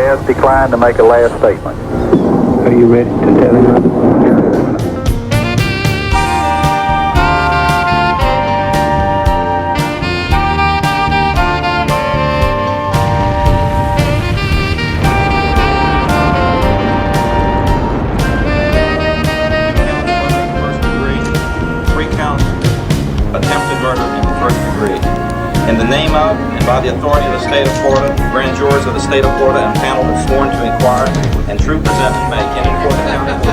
has declined to make a last statement. Are you ready to tell him? In the name of and by the authority of the state of Florida, grand jurors of the state of Florida and panel have sworn to inquire and true present and make any court account of the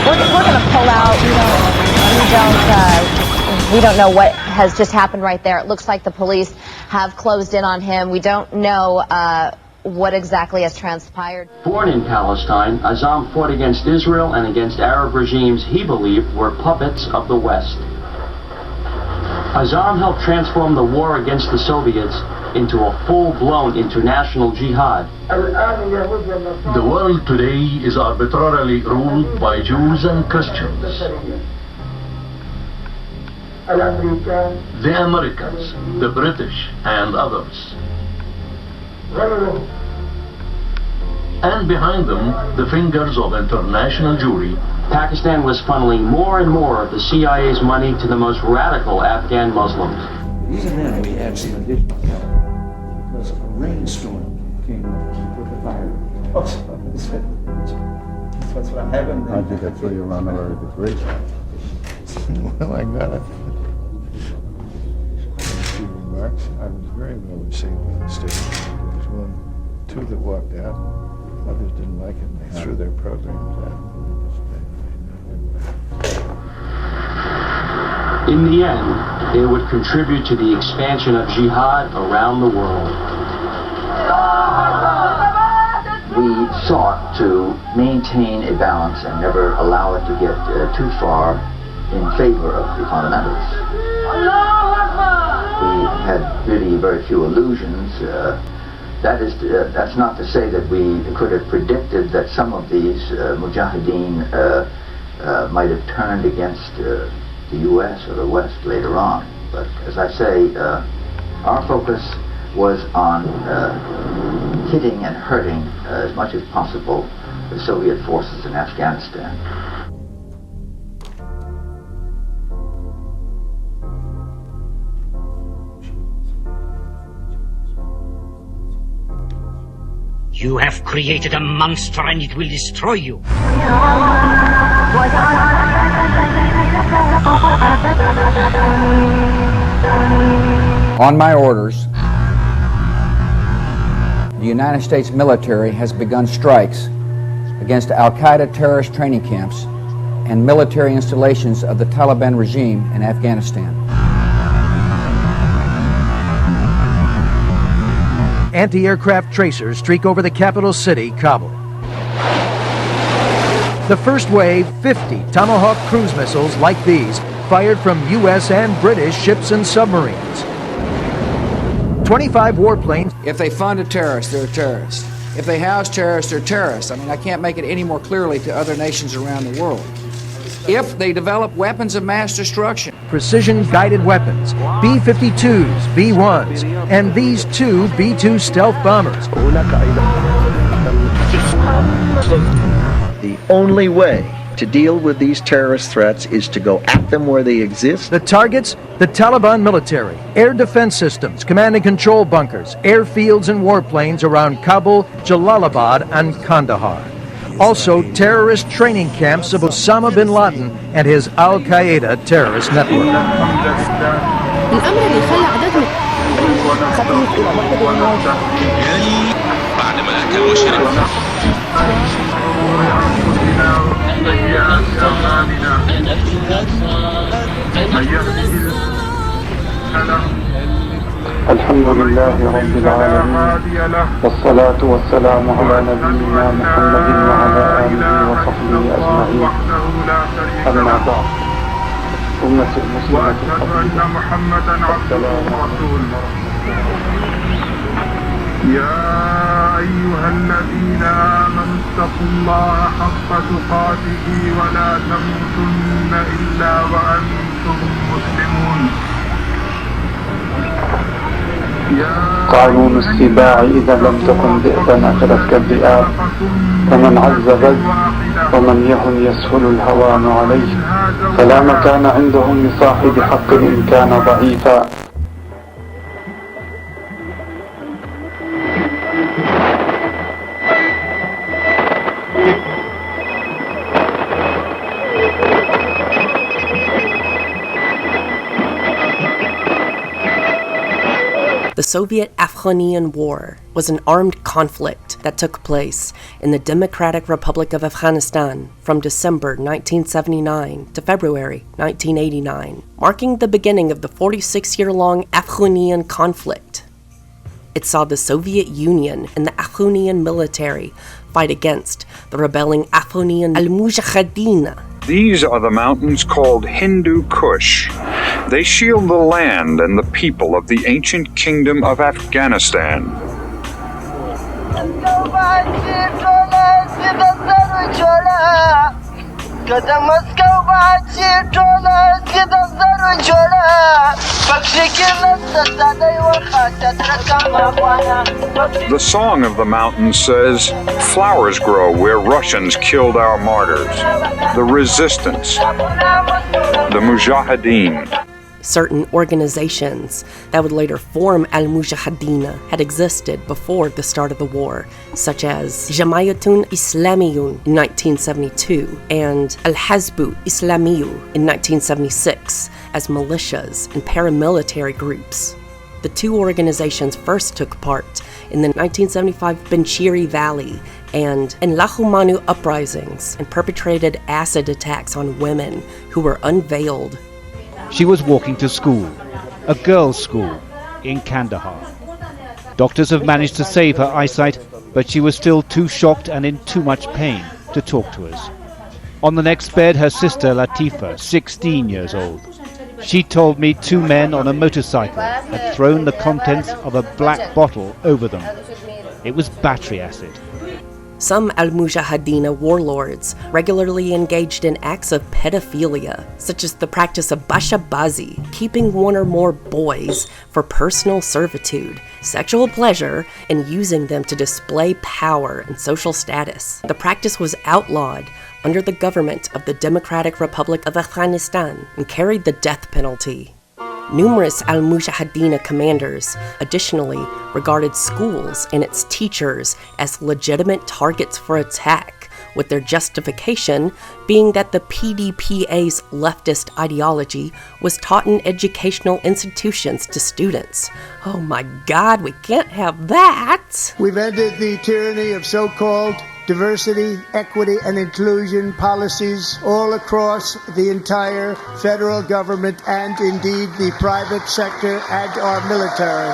We're going to pull out. We don't know what has just happened right there. It looks like the police have closed in on him. We don't know what exactly has transpired. Born in Palestine, Azzam fought against Israel and against Arab regimes he believed were puppets of the West. Azzam helped transform the war against the Soviets into a full-blown international jihad. The world today is arbitrarily ruled by Jews and Christians. The Americans, the British, and others. And behind them, the fingers of international Jewry. Pakistan was funneling more and more of the CIA's money to the most radical Afghan Muslims. Even then, we had some additional help because a rainstorm came with the fire. That's what I'm having. I think that's where you run over the bridge. Well, I got it. A few remarks. I was very well received by the state. There was two that walked out. Others didn't like it, and they threw their programs out. In the end, it would contribute to the expansion of jihad around the world. We sought to maintain a balance and never allow it to get too far in favor of the fundamentalists. We had really very few illusions. That's not to say that we could have predicted that some of these mujahideen might have turned against the U.S. or the West later on. But as I say, our focus was on hitting and hurting as much as possible the Soviet forces in Afghanistan. You have created a monster and it will destroy you. On my orders, the United States military has begun strikes against Al-Qaeda terrorist training camps and military installations of the Taliban regime in Afghanistan. Anti-aircraft tracers streak over the capital city, Kabul. The first wave, 50 Tomahawk cruise missiles like these, fired from U.S. and British ships and submarines. 25 warplanes. If they fund a terrorist, they're a terrorist. If they house terrorists, they're terrorists. I mean, I can't make it any more clearly to other nations around the world. If they develop weapons of mass destruction. Precision-guided weapons, B-52s, B-1s, and these two B-2 stealth bombers. The only way to deal with these terrorist threats is to go at them where they exist. The targets, the Taliban military, air defense systems, command and control bunkers, airfields and warplanes around Kabul, Jalalabad, and Kandahar. Also, terrorist training camps of Osama bin Laden and his Al-Qaeda terrorist network. الحمد لله رب العالمين والصلاة والسلام على نبينا محمد وعلى آله وصحبه أجمعين أما بعد أمة المسلمة وأن محمدا عبده ورسوله يا أيها الذين آمنوا اتقوا الله حق تقاته ولا تموتن إلا وأنتم مسلمون قانون السباع إذا لم تكن ذئبا أخذتك الذئاب فمن عز غز ومن يهن يسهل الهوان عليه فلا مكان عندهم لصاحب حق إن كان ضعيفا. The Soviet-Afghanian War was an armed conflict that took place in the Democratic Republic of Afghanistan from December 1979 to February 1989, marking the beginning of the 46-year-long Afghanian conflict. It saw the Soviet Union and the Afghanian military fight against the rebelling Afghanian al-Mujahideen. These are the mountains called Hindu Kush. They shield the land and the people of the ancient kingdom of Afghanistan. The song of the mountains says, flowers grow where Russians killed our martyrs. The resistance, the Mujahideen. Certain organizations that would later form al-Mujahideen had existed before the start of the war, such as Jamayatun Islamiyun in 1972 and Al-Hazbu Islamiyu in 1976 as militias and paramilitary groups. The two organizations first took part in the 1975 Benchiri Valley and Lahumanu uprisings and perpetrated acid attacks on women who were unveiled. She was walking to school, a girls' school, in Kandahar. Doctors have managed to save her eyesight, but she was still too shocked and in too much pain to talk to us. On the next bed, her sister Latifa, 16 years old. She told me two men on a motorcycle had thrown the contents of a black bottle over them. It was battery acid. Some al-Mujahideen warlords regularly engaged in acts of pedophilia, such as the practice of bashabazi, keeping one or more boys for personal servitude, sexual pleasure, and using them to display power and social status. The practice was outlawed under the government of the Democratic Republic of Afghanistan and carried the death penalty. Numerous al-Mujahideen commanders additionally regarded schools and its teachers as legitimate targets for attack, with their justification being that the PDPA's leftist ideology was taught in educational institutions to students. Oh my God, we can't have that! We've ended the tyranny of so-called diversity, equity, and inclusion policies all across the entire federal government and indeed the private sector and our military.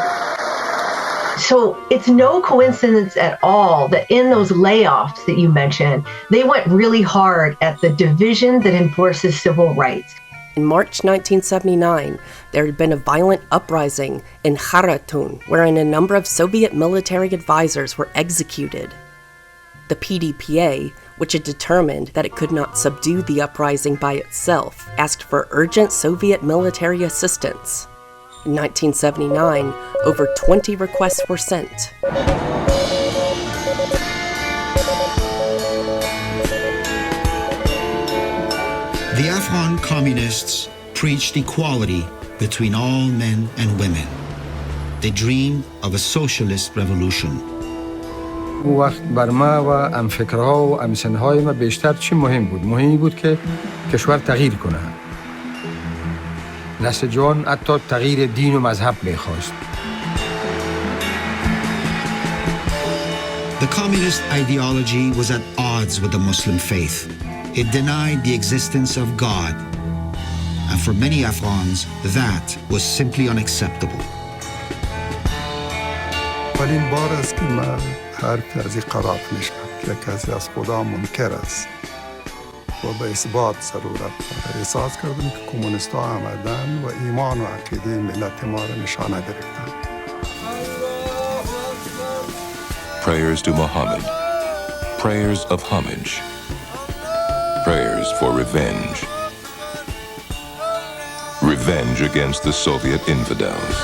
So it's no coincidence at all that in those layoffs that you mentioned, they went really hard at the division that enforces civil rights. In March 1979, there had been a violent uprising in Kharatun, wherein a number of Soviet military advisors were executed. The PDPA, which had determined that it could not subdue the uprising by itself, asked for urgent Soviet military assistance. In 1979, over 20 requests were sent. The Afghan communists preached equality between all men and women. They dreamed of a socialist revolution. اون وقت بر ما و ام فکرها و ام سنهای ما بیشتر چی مهم بود؟ مهمی بود که کشور تغییر کنه. نسل جوان حتی تغییر دین و مذهب میخواست. The communist ideology was at odds with the Muslim faith. It denied the existence of God. And for many Afghans, that was simply unacceptable. اولین بار است که من حرفی از این قرار میشم که کسی از خدا منکر است و به اثبات ضرورت داره. احساس کردم که کمونیست ها آمدن و ایمان و عقیده ملت ما را نشانه گرفتن. Prayers to Muhammad. Prayers of homage. Prayers for revenge. Revenge against the Soviet infidels.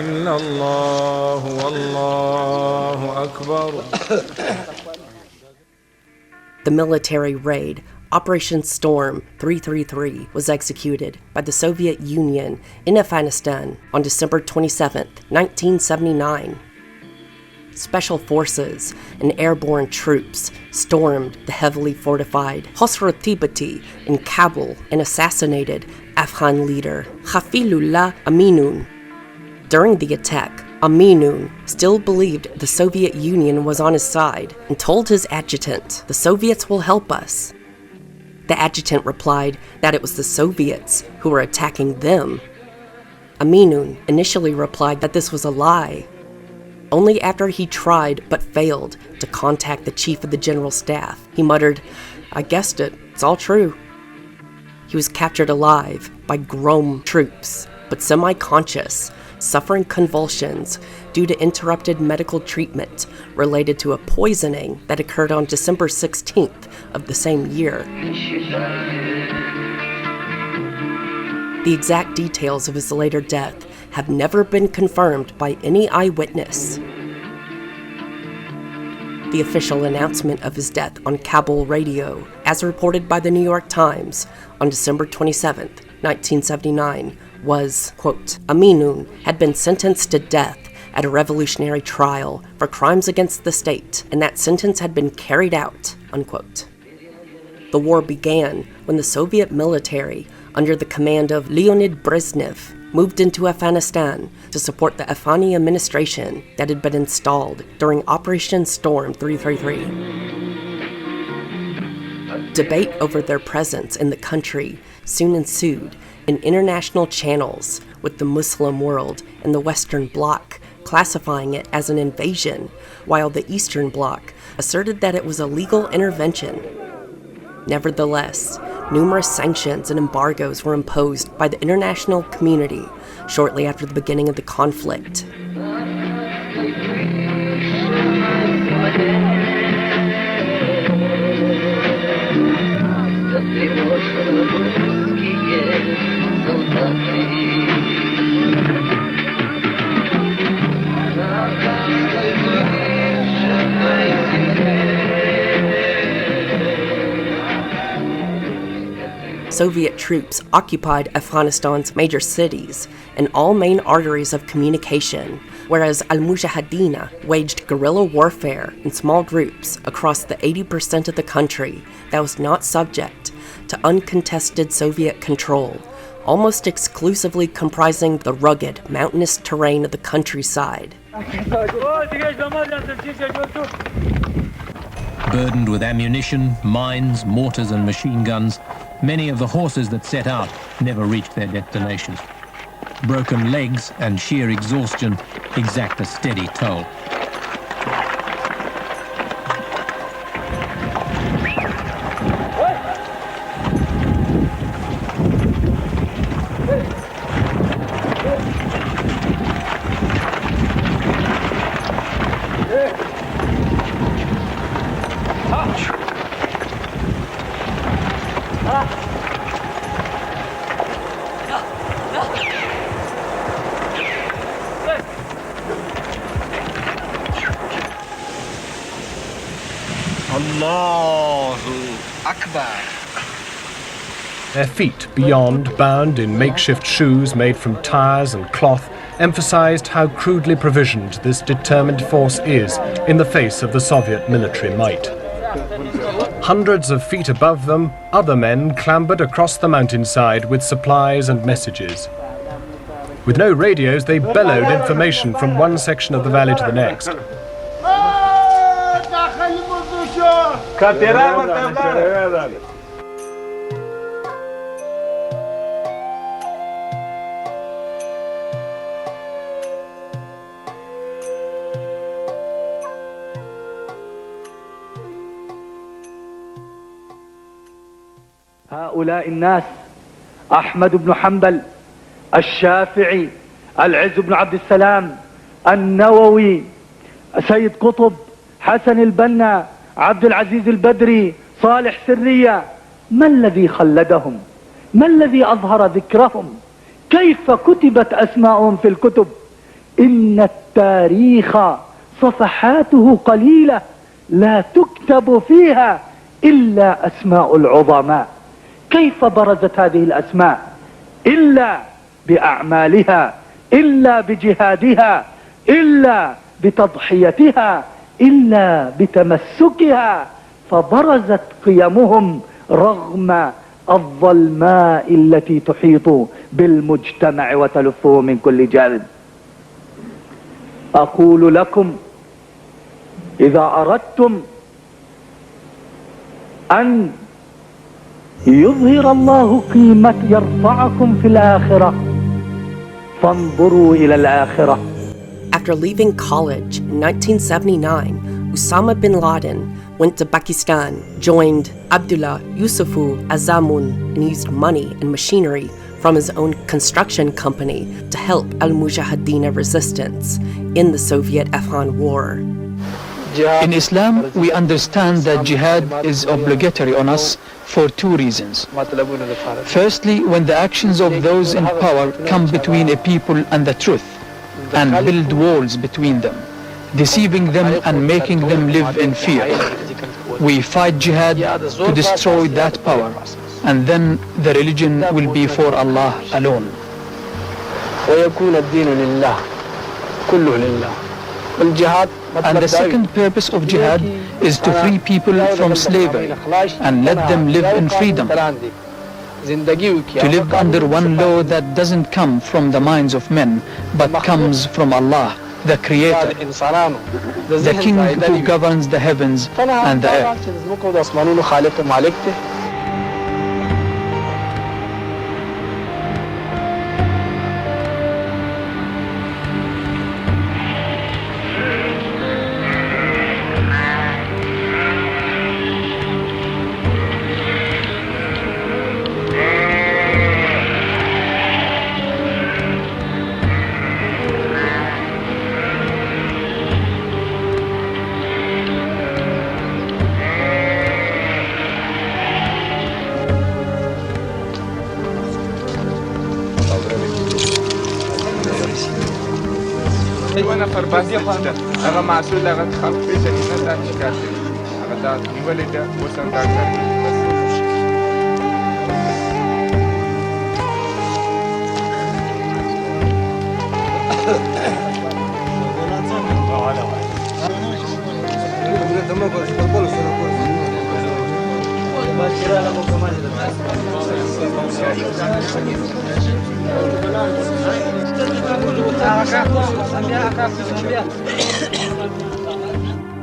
إلا الله والله أكبر. The military raid, Operation Storm 333, was executed by the Soviet Union in Afghanistan on December 27, 1979. Special forces and airborne troops stormed the heavily fortified Khosrow-Tibati in Kabul and assassinated Afghan leader Hafizullah Aminun. During the attack, Aminun still believed the Soviet Union was on his side and told his adjutant, "The Soviets will help us." The adjutant replied that it was the Soviets who were attacking them. Aminun initially replied that this was a lie. Only after he tried but failed to contact the chief of the general staff, he muttered, "I guessed it, it's all true." He was captured alive by Grom troops, but semi-conscious, suffering convulsions due to interrupted medical treatment related to a poisoning that occurred on December 16th of the same year. The exact details of his later death have never been confirmed by any eyewitness. The official announcement of his death on Kabul radio, as reported by the New York Times on December 27, 1979, was, quote, "Aminun had been sentenced to death at a revolutionary trial for crimes against the state, and that sentence had been carried out," unquote. The war began when the Soviet military, under the command of Leonid Brezhnev, moved into Afghanistan to support the Afghani administration that had been installed during Operation Storm 333. Debate over their presence in the country soon ensued in international channels, with the Muslim world and the Western Bloc classifying it as an invasion, while the Eastern Bloc asserted that it was a legal intervention. Nevertheless, numerous sanctions and embargoes were imposed by the international community shortly after the beginning of the conflict. Soviet troops occupied Afghanistan's major cities and all main arteries of communication, whereas al-Mujahideen waged guerrilla warfare in small groups across the 80% of the country that was not subject to uncontested Soviet control, almost exclusively comprising the rugged, mountainous terrain of the countryside. Burdened with ammunition, mines, mortars and machine guns, many of the horses that set out never reached their destination. Broken legs and sheer exhaustion exact a steady toll. Their feet beyond, bound in makeshift shoes made from tires and cloth, emphasized how crudely provisioned this determined force is in the face of the Soviet military might. Hundreds of feet above them, other men clambered across the mountainside with supplies and messages. With no radios, they bellowed information from one section of the valley to the next. هؤلاء الناس أحمد بن حنبل، الشافعي، العز بن عبد السلام، النووي، سيد قطب، حسن البنا، عبد العزيز البدري، صالح سرية. ما الذي خلدهم؟ ما الذي أظهر ذكرهم؟ كيف كتبت أسماءهم في الكتب؟ إن التاريخ صفحاته قليلة لا تكتب فيها إلا أسماء العظماء. كيف برزت هذه الأسماء؟ إلا بأعمالها، إلا بجهادها، إلا بتضحيتها، إلا بتمسكها، فبرزت قيمهم رغم الظلماء التي تحيط بالمجتمع وتلفه من كل جانب. أقول لكم إذا أردتم أن يظهر الله قيمة يرفعكم في الآخرة فانظروا إلى الآخرة. After leaving college in 1979, Osama bin Laden went to Pakistan, joined Abdullah Yusufu Azamun, and used money and machinery from his own construction company to help al-Mujahideen resistance in the Soviet-Afghan war. In Islam, we understand that jihad is obligatory on us for two reasons. Firstly, when the actions of those in power come between a people and the truth, and build walls between them, deceiving them and making them live in fear. We fight jihad to destroy that power, and then the religion will be for Allah alone. And the second purpose of jihad is to free people from slavery and let them live in freedom. To live under one law that doesn't come from the minds of men, but comes from Allah, the Creator, the King who governs the heavens and the earth.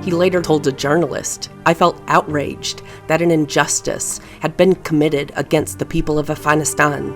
He later told a journalist, "I felt outraged that an injustice had been committed against the people of Afghanistan."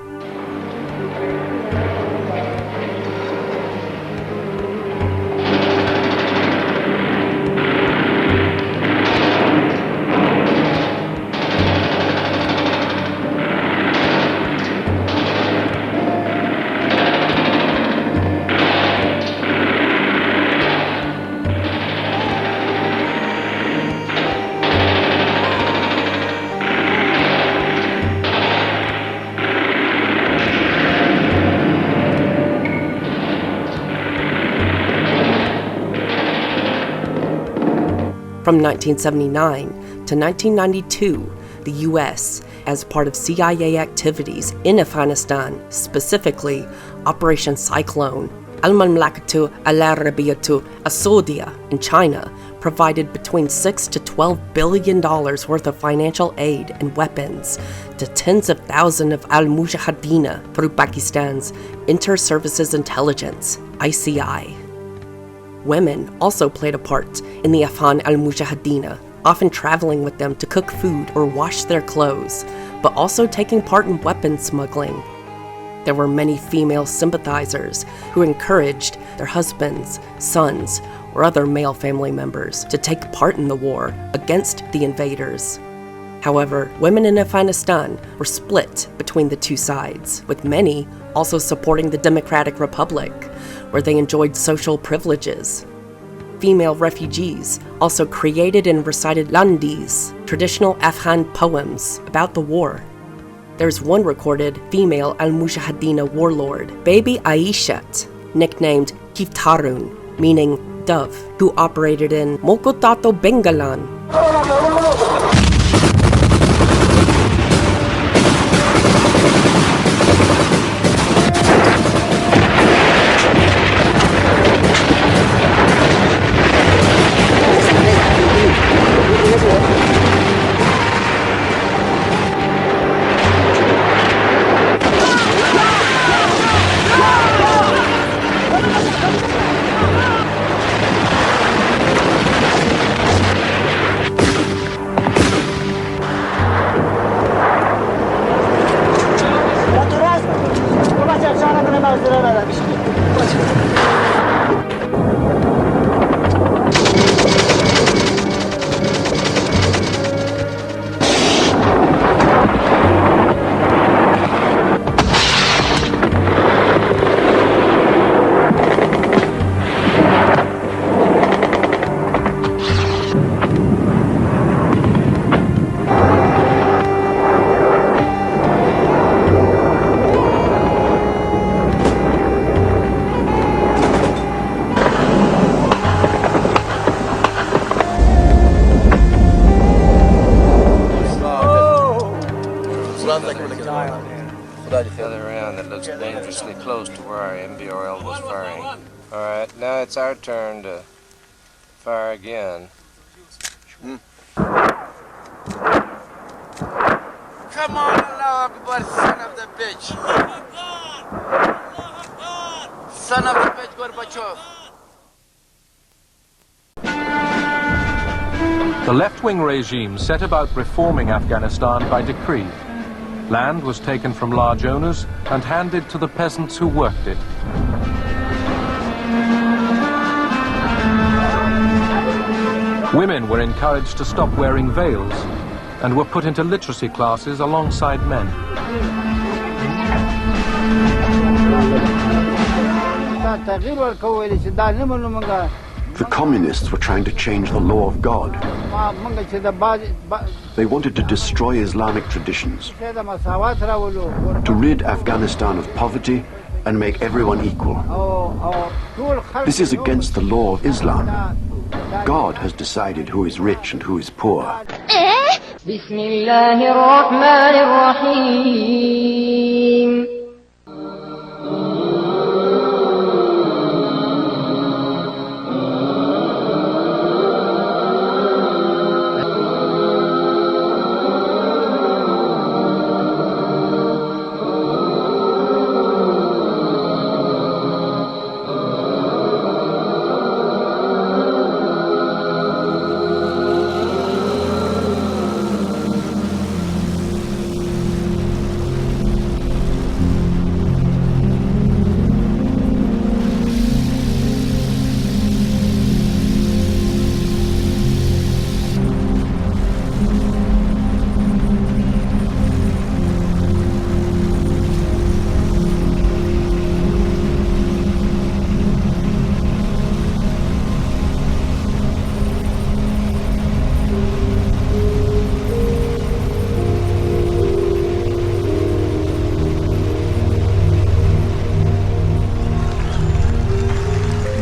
From 1979 to 1992, the U.S., as part of CIA activities in Afghanistan, specifically Operation Cyclone, Al-Mamlakatu Al-Arabiyatu As-Saudiya in China, provided between $6 to $12 billion worth of financial aid and weapons to tens of thousands of al-Mujahideen through Pakistan's Inter-Services Intelligence, ICI. Women also played a part in the Afghan al-Mujahideen, often traveling with them to cook food or wash their clothes, but also taking part in weapons smuggling. There were many female sympathizers who encouraged their husbands, sons, or other male family members to take part in the war against the invaders. However, women in Afghanistan were split between the two sides, with many also supporting the Democratic Republic, where they enjoyed social privileges. Female refugees also created and recited landis, traditional Afghan poems about the war. There's one recorded female al-Mujahideen warlord, Baby Aishat, nicknamed Kiftarun, meaning dove, who operated in Mokotato Bengalan. The other end that looks dangerously close to where our MBRL was firing. All right, now it's our turn to fire again. Come on, Allah Akbar, son of the bitch. Son of the bitch, Gorbachev. The left-wing regime set about reforming Afghanistan by decree. Land was taken from large owners and handed to the peasants who worked it. Women were encouraged to stop wearing veils and were put into literacy classes alongside men. The communists were trying to change the law of God. They wanted to destroy Islamic traditions, to rid Afghanistan of poverty and make everyone equal. This is against the law of Islam. God has decided who is rich and who is poor.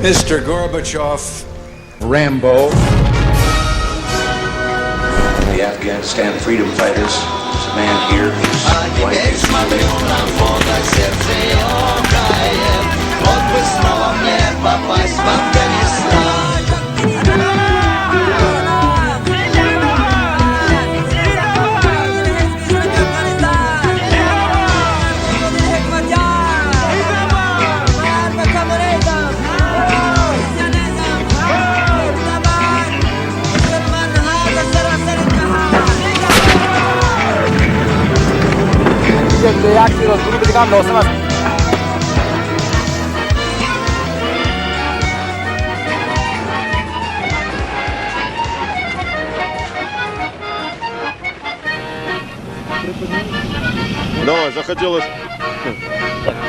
Mr. Gorbachev, Rambo. The Afghanistan freedom fighters, this man here, his wife is Давай, захотелось.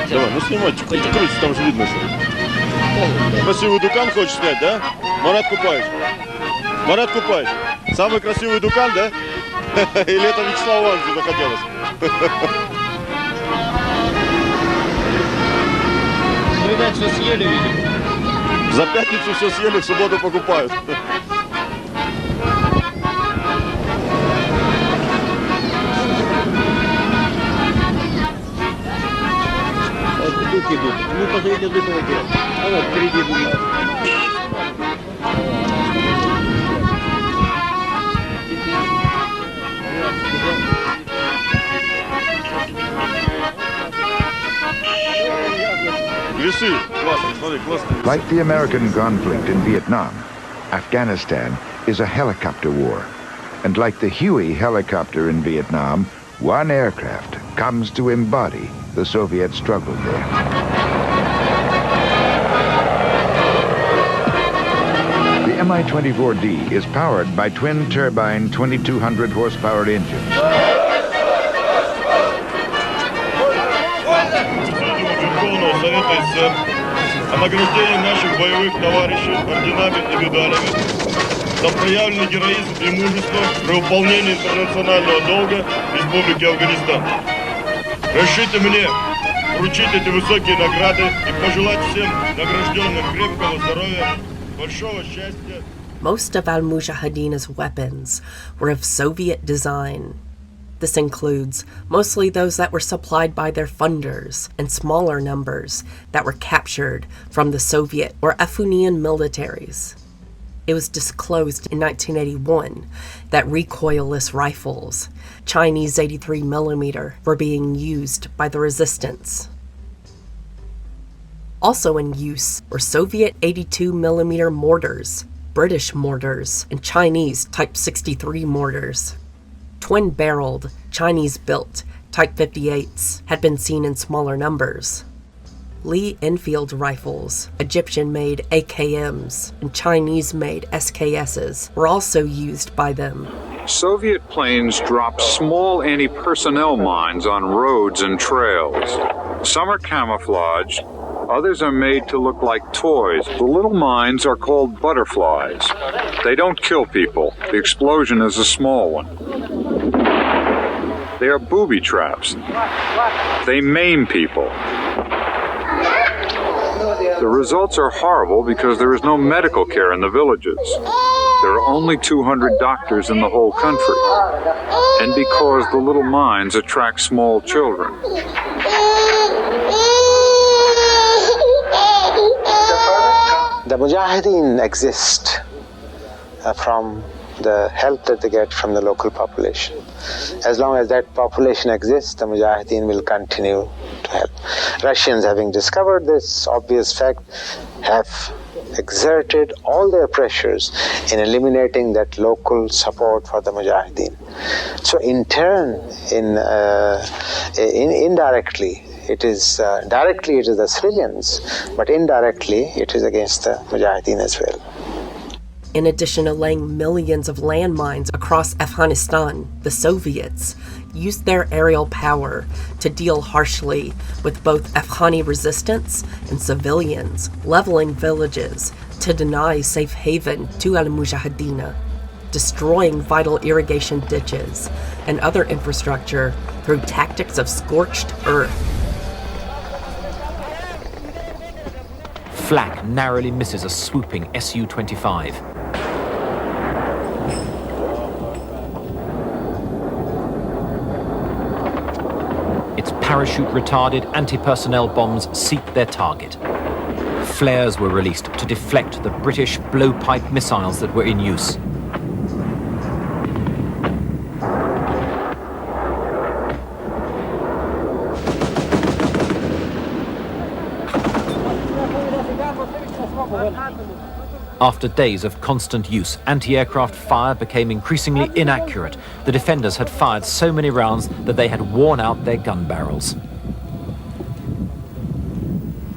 Давай, ну снимай, крутится, там же видно, что. Красивый дукан хочешь снять, да? Марат Купаевич. Марат Купаевич. Самый красивый дукан, да? Или это Вячеславу Ивановичу захотелось? видать, все съели, видимо. За пятницу все съели, в субботу покупают. Вот тут идут. Ну, посмотрите, тут идет. А вот впереди будет. Like the American conflict in Vietnam, Afghanistan is a helicopter war. And like the Huey helicopter in Vietnam, one aircraft comes to embody the Soviet struggle there. The Mi-24D is powered by twin-turbine 2,200 horsepower engines. О награждении наших боевых товарищей орденами и медалями за проявленный героизм и мужество при выполнении интернационального долга Республики Афганистан. Разрешите мне вручить эти высокие награды и пожелать всем награжденным крепкого здоровья, большого счастья. Most of al-Mujahideen's weapons were of Soviet design. This includes mostly those that were supplied by their funders and smaller numbers that were captured from the Soviet or Afghanian militaries. It was disclosed in 1981 that recoilless rifles, Chinese 83mm, were being used by the resistance. Also in use were Soviet 82mm mortars, British mortars, and Chinese Type 63 mortars. Twin-barreled, Chinese-built Type 58s had been seen in smaller numbers. Lee Enfield rifles, Egyptian-made AKMs, and Chinese-made SKSs were also used by them. Soviet planes dropped small anti-personnel mines on roads and trails. Some are camouflaged, others are made to look like toys. The little mines are called butterflies. They don't kill people. The explosion is a small one. They are booby traps. They maim people. The results are horrible because there is no medical care in the villages. There are only 200 doctors in the whole country. And because the little mines attract small children. The Mujahideen exist from the help that they get from the local population. As long as that population exists, the Mujahideen will continue to help. Russians, having discovered this obvious fact, have exerted all their pressures in eliminating that local support for the Mujahideen. So in turn, indirectly, it is directly it is the civilians, but indirectly it is against the Mujahideen as well. In addition to laying millions of landmines across Afghanistan, the Soviets used their aerial power to deal harshly with both Afghani resistance and civilians, leveling villages to deny safe haven to al-Mujahideen, destroying vital irrigation ditches and other infrastructure through tactics of scorched earth. Flak narrowly misses a swooping Su-25. Its parachute-retarded anti-personnel bombs seek their target. Flares were released to deflect the British blowpipe missiles that were in use. After days of constant use, anti-aircraft fire became increasingly inaccurate. The defenders had fired so many rounds that they had worn out their gun barrels.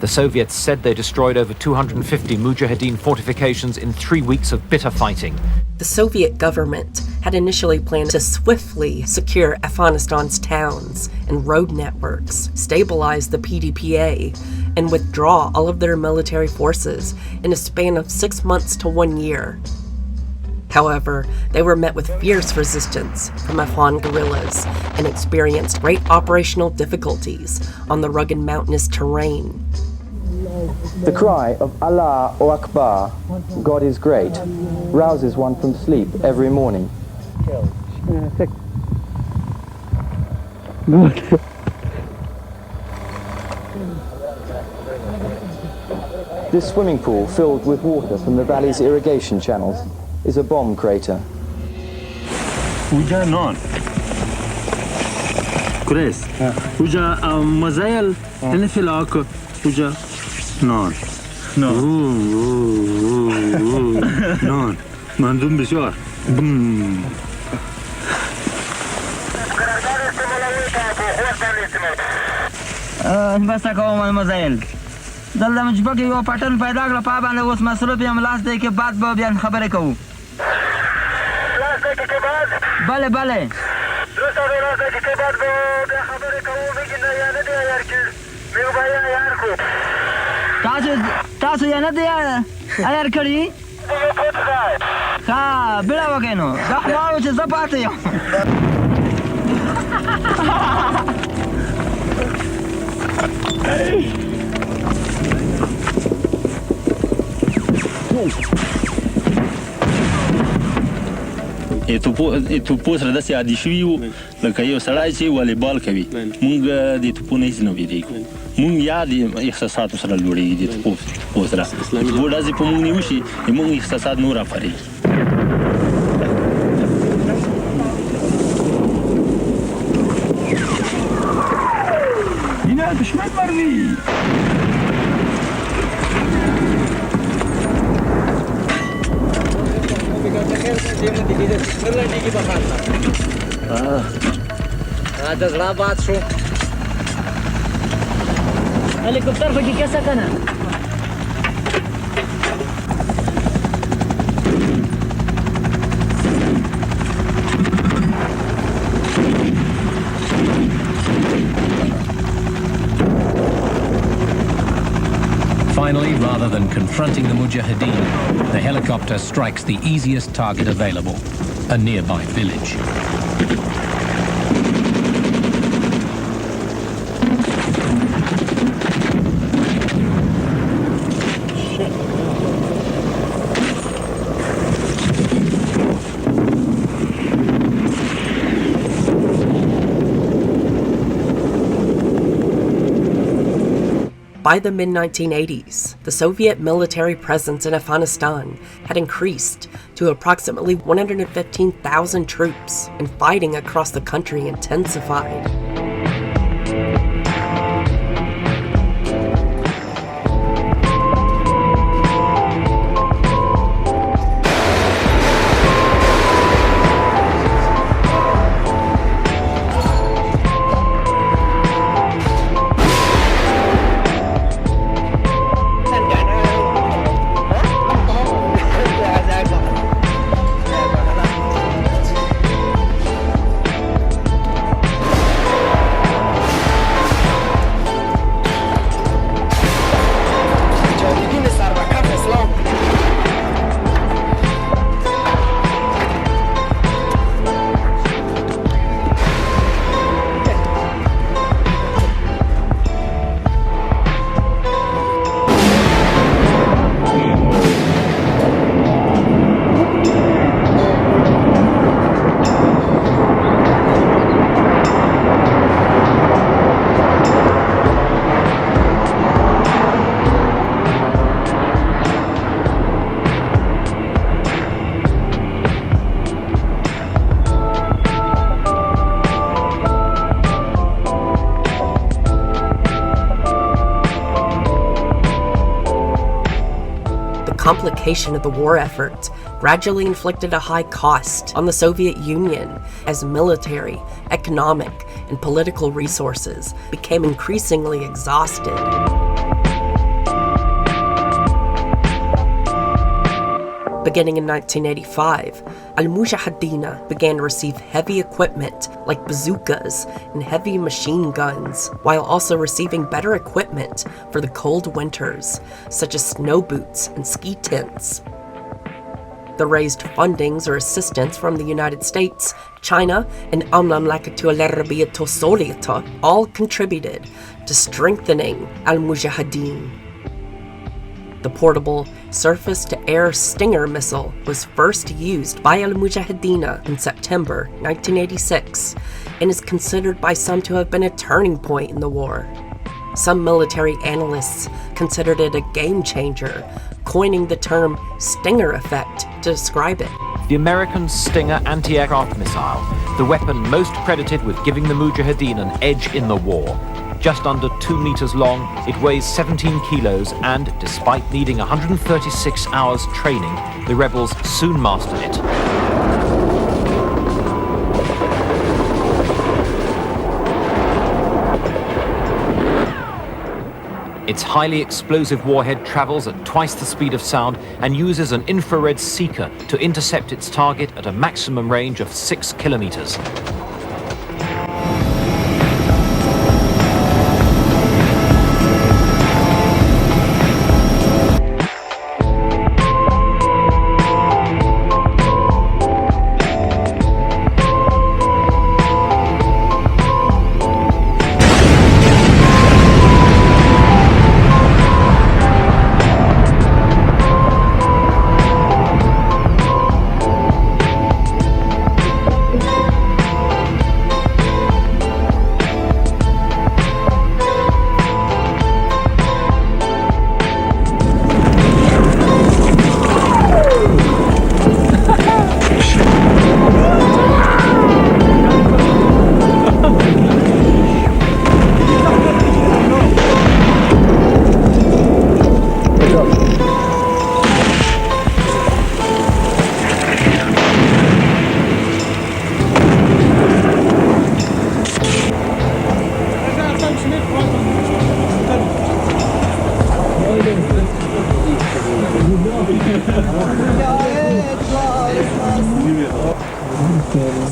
The Soviets said they destroyed over 250 Mujahideen fortifications in 3 weeks of bitter fighting. The Soviet government had initially planned to swiftly secure Afghanistan's towns and road networks, stabilize the PDPA, and withdraw all of their military forces in a span of 6 months to 1 year. However, they were met with fierce resistance from Afghan guerrillas and experienced great operational difficulties on the rugged mountainous terrain. The cry of Allah Akbar, God is great, rouses one from sleep every morning. This swimming pool, filled with water from the valley's irrigation channels, is a bomb crater. وجا نار كريس وجا مزايل انفلاك وجا نار نار نار مندوم بسیار بم بس کوم مزايل دلته مجبګي یو پټن پیدا کړ په باندې اوس مصروف یم لاس دی کې بعد به بیا خبرې کوو لاس دی کې بعد بله بله دوستا لاس دی کې بعد به بیا خبرې کوو مګي نه یا نه دی یار کې مې بیا یار کو تاسو یا نه دی یار کړی ها بلا وګینو دا ماو چې زپاتې یم توپو سره داسې عادي شوي یو لکه یو سړی چې والیبال کوي مونږ د توپو نه هېڅ نه وېرېږو مونږ یا د احساساتو سره لوړېږي د توپو سره توپو ډزې په مونږ نیوشي مونږ احساسات نور راپارېږي اینا دشمن مروي دا زړه باد شو هلیکوپټر پکې کیسه کنه Finally, rather than confronting the Mujahideen, the helicopter strikes the easiest target available, a nearby village. By the mid-1980s, the Soviet military presence in Afghanistan had increased to approximately 115,000 troops, and fighting across the country intensified. Complication of the war effort gradually inflicted a high cost on the Soviet Union as military, economic, and political resources became increasingly exhausted. Beginning in 1985, Al-Mujahideen began to receive heavy equipment like bazookas and heavy machine guns, while also receiving better equipment for the cold winters, such as snow boots and ski tents. The raised fundings or assistance from the United States, China, and Al-Mamlakatu al-Arabiyyatu al-Saudiyya all contributed to strengthening Al-Mujahideen. The portable surface-to-air Stinger missile was first used by al-Mujahideen in September 1986 and is considered by some to have been a turning point in the war. Some military analysts considered it a game changer, coining the term Stinger effect to describe it. The American Stinger anti-aircraft missile, the weapon most credited with giving the Mujahideen an edge in the war. Just under 2 meters long, it weighs 17 kilos and, despite needing 136 hours training, the rebels soon mastered it. Its highly explosive warhead travels at twice the speed of sound and uses an infrared seeker to intercept its target at a maximum range of 6 kilometers.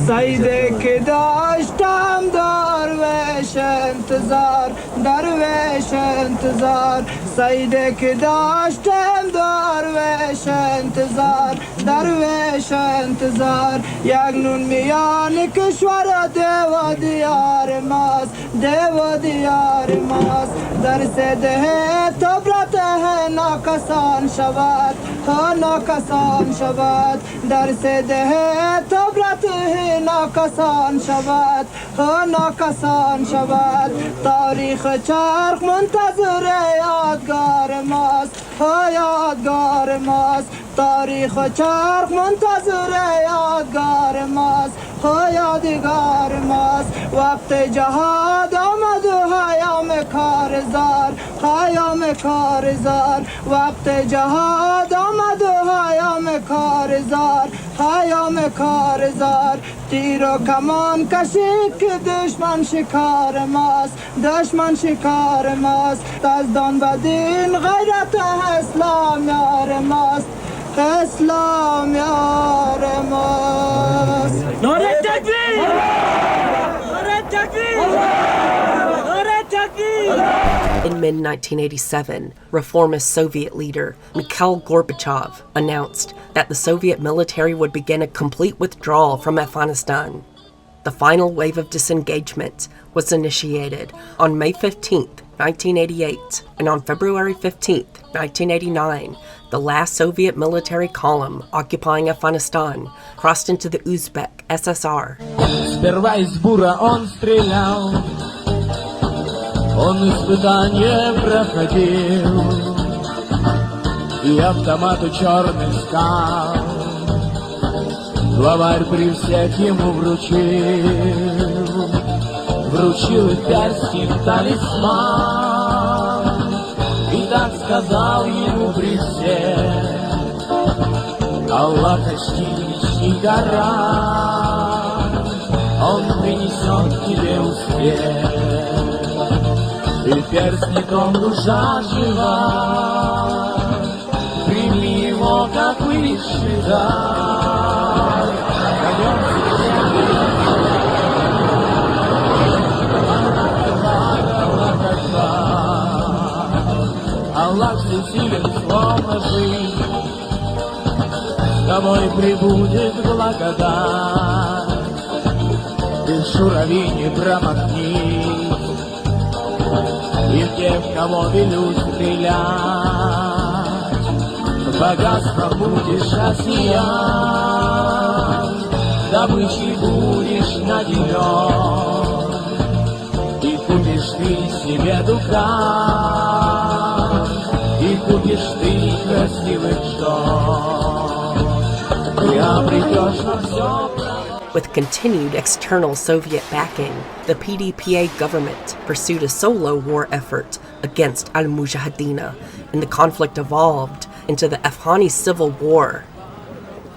سیدک داشتم درویش انتظار درویش انتظار سیدک داشتم درویش انتظار درویش انتظار یک نون میان کشور دیو دیار ماست دیو دیار ماست در سده تبرت ناکسان شود ناکسان شود در سده تبرت ناکسان شود ناکسان شود تاریخ چرخ منتظر یادگار ماست یادگار ماست تاریخ چرخ منتظر یادگار ماست یادگار ماست وقت جهاد آمد و حیام کارزار حیام کارزار وقت جهاد آمد و حیام کارزار حیام کارزار تیر و کمان کشید که دشمن شکار ماست دشمن شکار ماست تزدان و دین غیرت اسلام یار ماست اسلام یار ماست نعره تکبیر نعره تکبیر نعره تکبیر. In mid-1987, reformist Soviet leader Mikhail Gorbachev announced that the Soviet military would begin a complete withdrawal from Afghanistan. The final wave of disengagement was initiated on May 15, 1988, and on February 15, 1989, the last Soviet military column occupying Afghanistan crossed into the Uzbek SSR. Сперва из бура он стрелял, он испытание проходил, и автомату черный скал главарь при всех ему вручил и перстень талисман, и так сказал ему при всех: Аллах почти гарант, он принесет тебе успех. И перстником душа жива, прими его как высший дар. Аллах всесилен, словно жизнь, с тобой прибудет благодать. Ты в шурави не промахни, и в тех, кого велю стрелять. Богатство будешь осиять, добычей будешь наделен, и купишь ты себе дукат, и купишь ты красивых жен, ты обретешь на все. With continued external Soviet backing, the PDPA government pursued a solo war effort against al-Mujahideen, and the conflict evolved into the Afghani Civil War.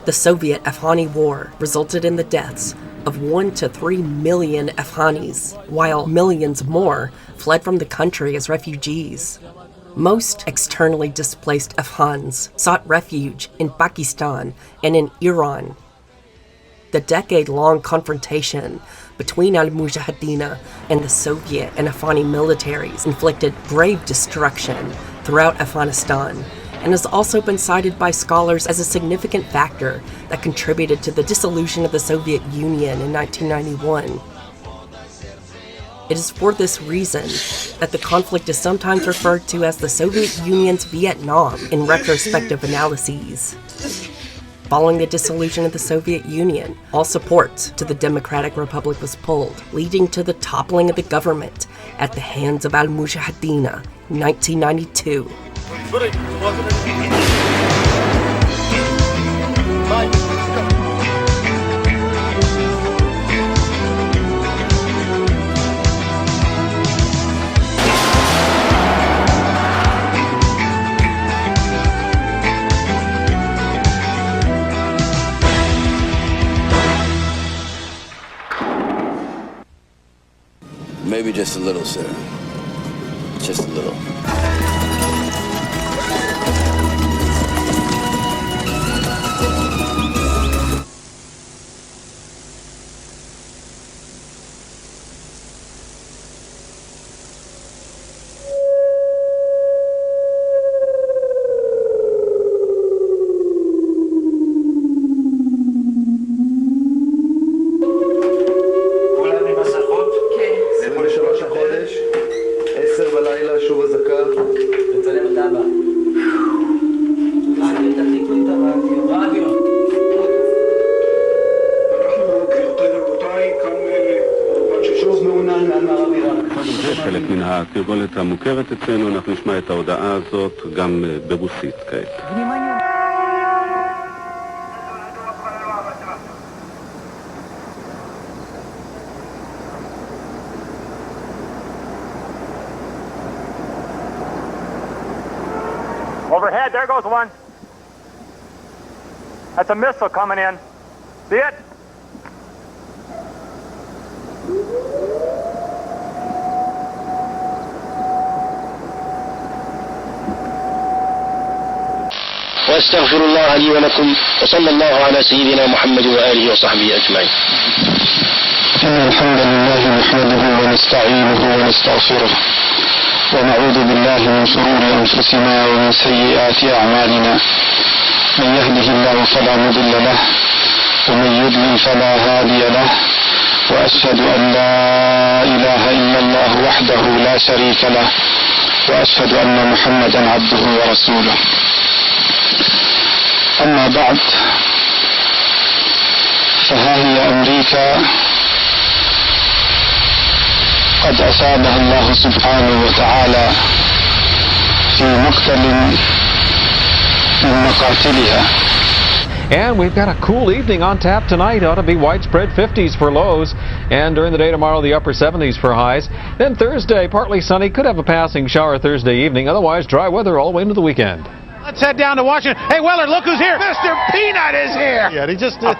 The Soviet-Afghani War resulted in the deaths of 1 to 3 million Afghanis, while millions more fled from the country as refugees. Most externally displaced Afghans sought refuge in Pakistan and in Iran. The decade-long confrontation between al-Mujahideen and the Soviet and Afghani militaries inflicted grave destruction throughout Afghanistan, and has also been cited by scholars as a significant factor that contributed to the dissolution of the Soviet Union in 1991. It is for this reason that the conflict is sometimes referred to as the Soviet Union's Vietnam in retrospective analyses. Following the dissolution of the Soviet Union, all support to the Democratic Republic was pulled, leading to the toppling of the government at the hands of al-Mujahideen in 1992. Maybe just a little, sir. Just a little. חלק מן התרגולת המוכרת אצלנו, אנחנו נשמע את ההודעה הזאת גם ברוסית כעת. Overhead, there goes one. That's a missile coming in. See it? واستغفر الله لي ولكم وصلى الله على سيدنا محمد وآله وصحبه أجمعين. إن الحمد لله نحمده ونستعينه ونستغفره ونعوذ بالله من شرور أنفسنا ومن سيئات أعمالنا. من يهده الله فلا مضل له ومن يضلل فلا هادي له وأشهد أن لا إله إلا الله وحده لا شريك له وأشهد أن محمدا عبده ورسوله. أما بعد فها هي أمريكا قد أصابها الله سبحانه وتعالى في مقتل من مقاتلها. And we've got a cool evening on tap tonight. Ought to be widespread 50s for lows, and during the day tomorrow the upper 70s for highs. Then Thursday, partly sunny, could have a passing shower Thursday evening. Otherwise, dry weather all the way into the weekend. Let's head down to Washington. Hey, Weller, look who's here. Mr. Peanut is here. Yeah, he just did.